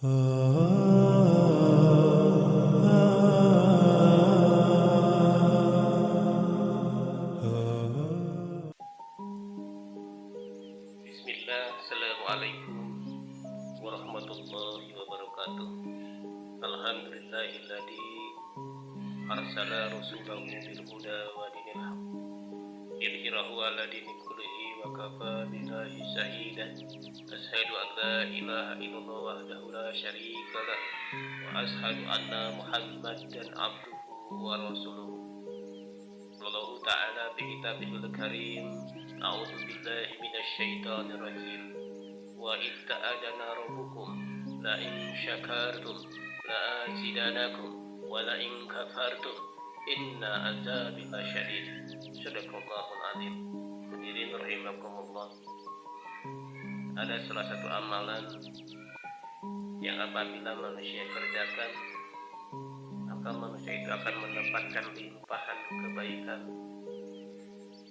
Bismillah, Assalamualaikum warahmatullahi wabarakatuh. Alhamdulillahilladzi arsala rasulahu bil huda wa dinil haq liyudhhirahu ala dini kullihi wa kafa billahi shahidan. Asyhadu an la ilaha illallah wahdahu la syarika lah wa asyhadu anna Muhammadan abduhu wa rasuluhu. Wallahu ta'ala bi kitabihil karim. A'udzu billahi minasyaitonir rajim. Wa idh ta'adana rabbukum la in syakartum la azidanakum wa la in kafartum inna azabi lasyadid. Shadaqallahul azim. Hadirin rahimakumullah. Ada salah satu amalan yang apabila manusia kerjakan, maka manusia itu akan mendapatkan limpahan kebaikan.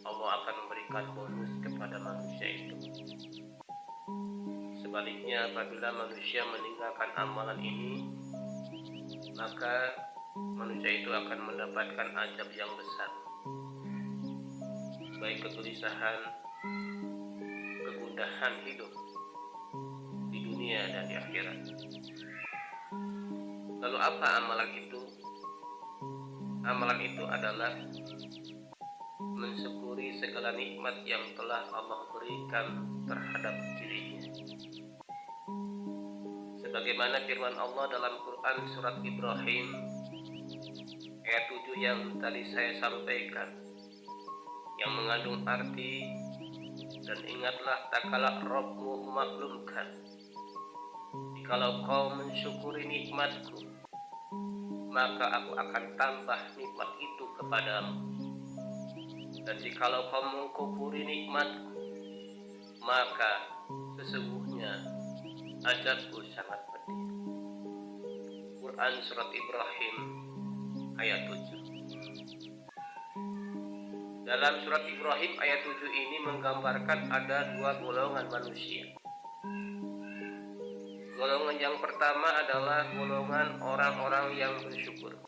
Allah akan memberikan bonus kepada manusia itu. Sebaliknya, apabila manusia meninggalkan amalan ini, maka manusia itu akan mendapatkan azab yang besar, baik kegelisahan, kegundahan hidup di dunia dan di akhirat. Lalu apa amalan itu? Amalan itu adalah mensyukuri segala nikmat yang telah Allah berikan terhadap dirinya. Sebagaimana firman Allah dalam Quran surat Ibrahim ayat 7 yang tadi saya sampaikan, yang mengandung arti, dan ingatlah tak kala Rabbmu memaklumkan, jikalau kau mensyukuri nikmatku, maka aku akan tambah nikmat itu kepadamu. Dan jikalau kau mengkufuri nikmatku, maka sesungguhnya azabku sangat pedih. Quran surat Ibrahim ayat 7. Dalam surat Ibrahim ayat 7 ini menggambarkan ada dua golongan manusia. Golongan yang pertama adalah golongan orang-orang yang bersyukur.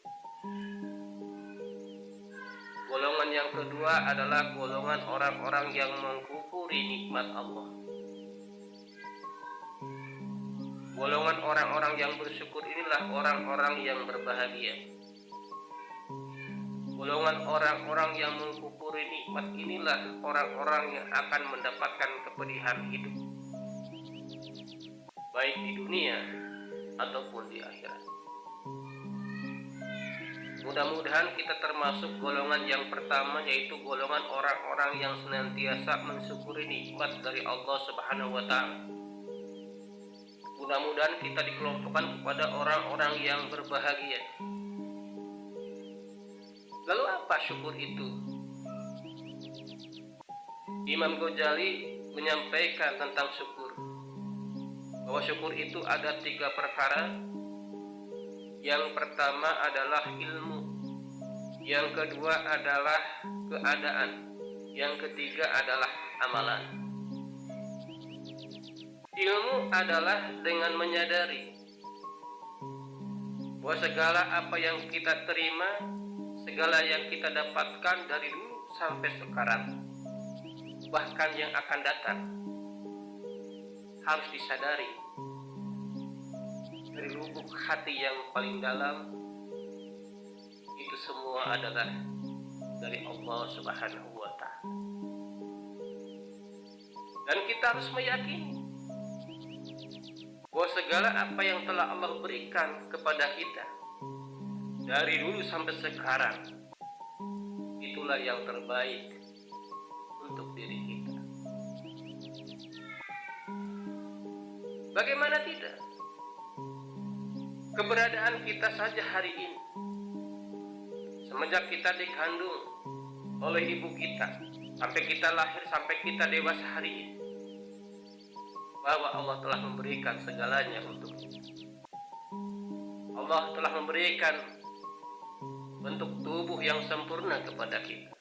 Golongan yang kedua adalah golongan orang-orang yang mengkufuri nikmat Allah. Golongan orang-orang yang bersyukur inilah orang-orang yang berbahagia. Golongan orang-orang yang mengkufuri nikmat inilah orang-orang yang akan mendapatkan kepedihan hidup, baik di dunia ataupun di akhirat. Mudah-mudahan kita termasuk golongan yang pertama, yaitu golongan orang-orang yang senantiasa mensyukuri nikmat dari Allah Subhanahu wa Ta'ala. Mudah-mudahan kita dikelompokkan kepada orang-orang yang berbahagia. Lalu apa syukur itu? Imam Ghazali menyampaikan tentang syukur, bahwa syukur itu ada 3 perkara. Yang pertama adalah ilmu, yang kedua adalah keadaan, yang ketiga adalah amalan. Ilmu adalah dengan menyadari bahwa segala apa yang kita terima, segala yang kita dapatkan dari dulu sampai sekarang, bahkan yang akan datang, harus disadari dari lubuk hati yang paling dalam, itu semua adalah dari Allah Subhanahu wa Ta'ala. Dan kita harus meyakini bahwa segala apa yang telah Allah berikan kepada kita dari dulu sampai sekarang, itulah yang terbaik untuk diri kita. Bagaimana tidak? Keberadaan kita saja hari ini, semenjak kita dikandung oleh ibu kita, sampai kita lahir, sampai kita dewasa hari ini, bahwa Allah telah memberikan segalanya untuk kita. Allah telah memberikan bentuk tubuh yang sempurna kepada kita,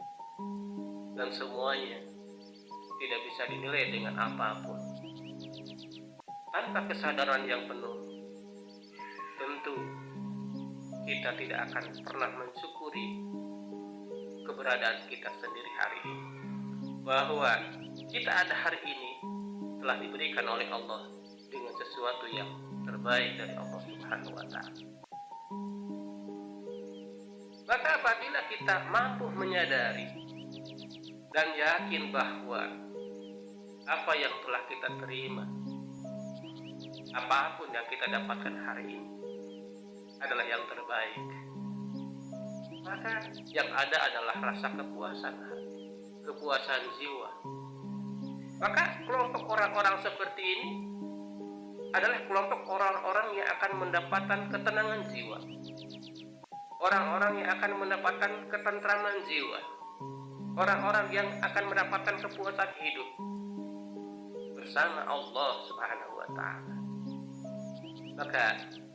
dan semuanya tidak bisa dinilai dengan apapun. Tanpa kesadaran yang penuh, tentu kita tidak akan pernah mensyukuri keberadaan kita sendiri hari ini, bahwa kita ada hari ini telah diberikan oleh Allah dengan sesuatu yang terbaik dari Allah Subhanahu wa Ta'ala. Maka apabila kita mampu menyadari dan yakin bahwa apa yang telah kita terima, apapun yang kita dapatkan hari ini adalah yang terbaik, maka yang ada adalah rasa kepuasan hati, kepuasan jiwa. Maka kelompok orang-orang seperti ini adalah kelompok orang-orang yang akan mendapatkan ketenangan jiwa, orang-orang yang akan mendapatkan ketentraman jiwa, orang-orang yang akan mendapatkan kepuasan hidup bersama Allah Subhanahu wa Ta'ala. Maka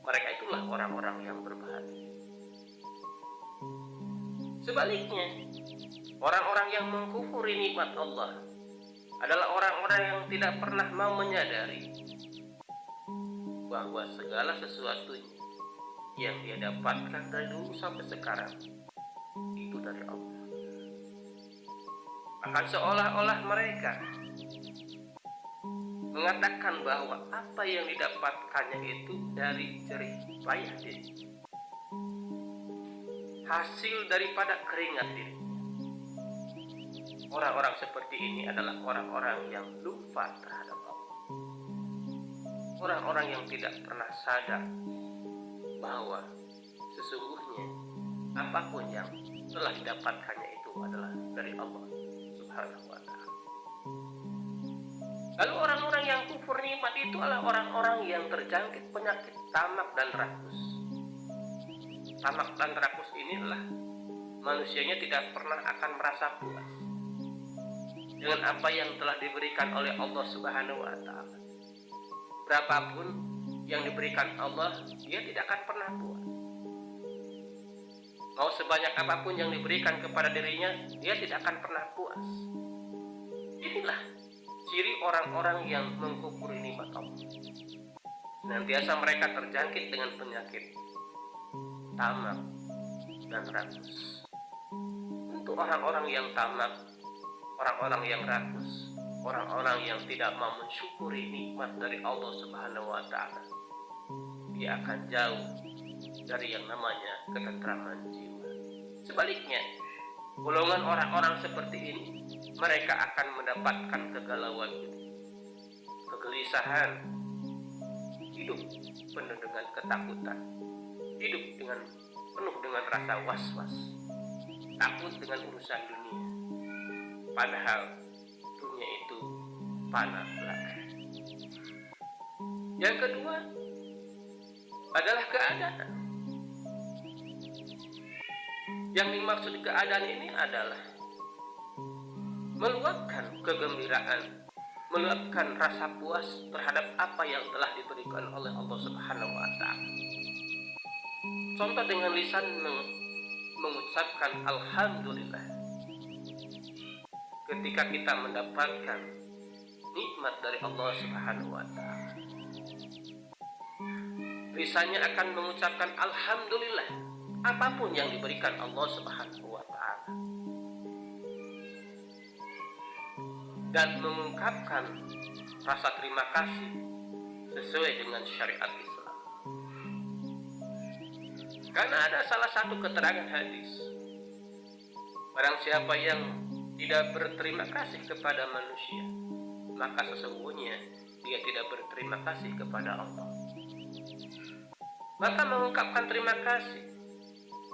mereka itulah orang-orang yang berbahagia. Sebaliknya, orang-orang yang mengkufuri nikmat Allah adalah orang-orang yang tidak pernah mau menyadari bahwa segala sesuatunya yang dia dapatkan dari dulu sampai sekarang itu dari Allah. Bahkan seolah-olah mereka mengatakan bahwa apa yang didapatkannya itu dari jerih payah diri, hasil daripada keringat diri. Orang-orang seperti ini adalah orang-orang yang lupa terhadap Allah, orang-orang yang tidak pernah sadar bahwa sesungguhnya apapun yang telah didapatkannya itu adalah dari Allah Subhanahu wa Ta'ala. Lalu orang-orang yang kufur nikmat itu adalah orang-orang yang terjangkit penyakit tamak dan rakus. Tamak dan rakus ini adalah manusianya tidak pernah akan merasa puas dengan apa yang telah diberikan oleh Allah Subhanahu wa Ta'ala. Berapapun yang diberikan Allah, dia tidak akan pernah puas. Mau sebanyak apapun yang diberikan kepada dirinya, dia tidak akan pernah puas. Inilah ciri orang-orang yang mengkufuri nikmat Allah. Senantiasa mereka terjangkit dengan penyakit tamak dan rakus. Untuk orang-orang yang tamak, orang-orang yang rakus, orang-orang yang tidak mau mensyukuri nikmat dari Allah Subhanahu wa Ta'ala, dia akan jauh dari yang namanya ketentraman jiwa. Sebaliknya, golongan orang-orang seperti ini, mereka akan mendapatkan kegalauan hidup, kegelisahan, hidup penuh dengan ketakutan, hidup penuh dengan rasa was-was, takut dengan urusan dunia, padahal dunia itu fana belaka. Yang kedua adalah keadaan. Yang dimaksud keadaan ini adalah meluapkan kegembiraan, meluapkan rasa puas terhadap apa yang telah diberikan oleh Allah Subhanahu wa Ta'ala. Contoh dengan lisan mengucapkan alhamdulillah ketika kita mendapatkan nikmat dari Allah Subhanahu wa Ta'ala. Lisannya akan mengucapkan alhamdulillah apapun yang diberikan Allah Subhanahu wa Ta'ala, dan mengungkapkan rasa terima kasih sesuai dengan syariat Islam. Karena ada salah satu keterangan hadis, barang siapa yang tidak berterima kasih kepada manusia, maka sesungguhnya dia tidak berterima kasih kepada Allah. Maka mengungkapkan terima kasih,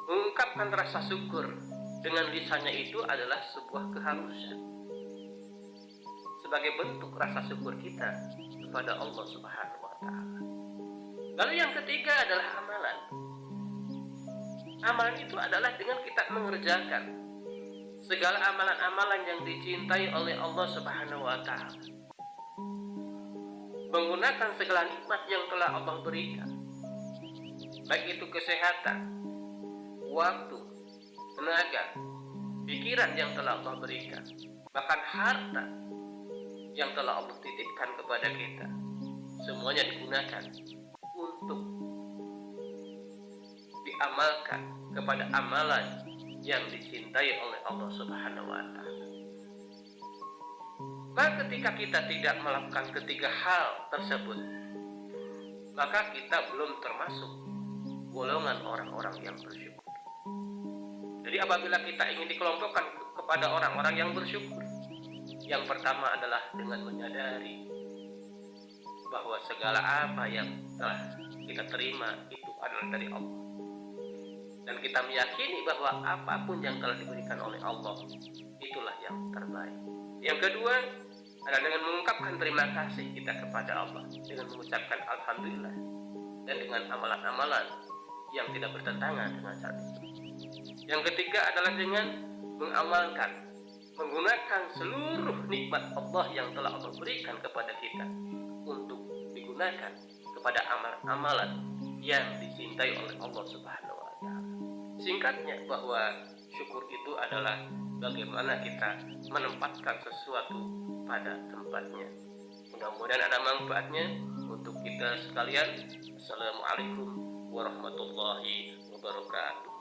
mengungkapkan rasa syukur dengan lisannya itu adalah sebuah keharusan, sebagai bentuk rasa syukur kita kepada Allah Subhanahu wa Ta'ala. Lalu yang ketiga adalah amalan. Amalan itu adalah dengan kita mengerjakan segala amalan-amalan yang dicintai oleh Allah Subhanahu wa Ta'ala, menggunakan segala nikmat yang telah Allah berikan, baik itu kesehatan, waktu, tenaga, pikiran yang telah Allah berikan, bahkan harta yang telah Allah titipkan kepada kita. Semuanya digunakan untuk diamalkan, kepada amalan yang dicintai oleh Allah Subhanahu wa Ta'ala. Maka ketika kita tidak melakukan ketiga hal tersebut, maka kita belum termasuk golongan orang-orang yang bersyukur. Jadi apabila kita ingin dikelompokkan kepada orang-orang yang bersyukur, yang pertama adalah dengan menyadari bahwa segala apa yang telah kita terima itu adalah dari Allah, dan kita meyakini bahwa apapun yang telah diberikan oleh Allah itulah yang terbaik. Yang kedua adalah dengan mengungkapkan terima kasih kita kepada Allah, dengan mengucapkan alhamdulillah, dan dengan amalan-amalan yang tidak bertentangan dengan syariat Islam. Yang ketiga adalah dengan mengamalkan, menggunakan seluruh nikmat Allah yang telah Allah berikan kepada kita untuk digunakan kepada amalan-amalan yang dicintai oleh Allah Subhanahu wa Ta'ala. Singkatnya, bahwa syukur itu adalah bagaimana kita menempatkan sesuatu pada tempatnya. Mudah-mudahan ada manfaatnya untuk kita sekalian. Assalamualaikum warahmatullahi wabarakatuh.